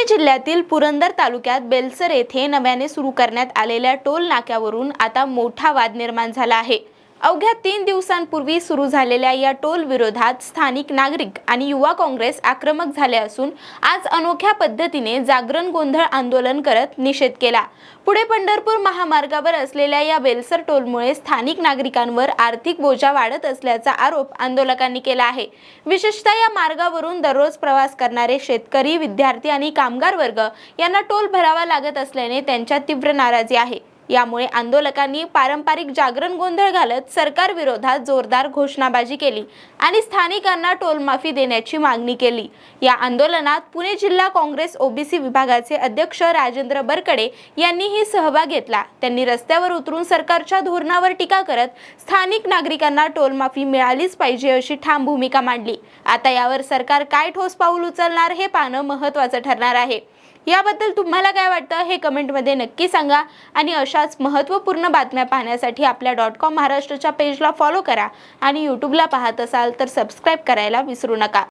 जिल्ह्यातील पुरंदर तालुक्यात बेलसर येथे नव्याने सुरू करण्यात आलेल्या टोल नाक्यावरून आता मोठा वाद निर्माण झाला आहे। अवघ्या 3 दिवसांपूर्वी सुरू झालेल्या या टोल विरोधात स्थानिक नागरिक आणि युवा काँग्रेस आक्रमक झाले असून आज अनोख्या पद्धतीने जागरण गोंधळ आंदोलन करत निषेध केला। पुढे पंढरपूर महामार्गावर असलेल्या या बेलसर टोलमुळे स्थानिक नागरिकांवर आर्थिक बोजा वाढत असल्याचा आरोप आंदोलकांनी केला आहे। विशेषतः या मार्गावरून दररोज प्रवास करणारे शेतकरी, विद्यार्थी आणि कामगार वर्ग यांना टोल भरावा लागत असल्याने त्यांच्यात तीव्र नाराजी आहे। यामुळे आंदोलकांनी पारंपरिक जागरण गोंधळ घालत सरकार विरोधात जोरदार घोषणाबाजी केली आणि स्थानिकांना टोल माफी देण्याची मागणी केली। या आंदोलनात पुणे जिल्हा काँग्रेस ओबीसी विभागाचे अध्यक्ष राजेंद्र बरकडे यांनीही सहभाग घेतला। त्यांनी रस्त्यावर उतरून सरकारच्या धोरणावर टीका करत स्थानिक नागरिकांना टोल माफी मिळालीच पाहिजे अशी ठाम भूमिका मांडली। आता यावर सरकार काय ठोस पाऊल उचलणार हे पाहणं महत्त्वाचं ठरणार आहे। याबद्दल तुम्हाला काय वाटतं हे कमेंटमध्ये नक्की सांगा आणि अशाच महत्त्वपूर्ण बातम्या पाहण्यासाठी आपल्या .com महाराष्ट्रच्या पेजला फॉलो करा आणि यूट्यूबला पाहत असाल तर सबस्क्राइब करायला विसरू नका।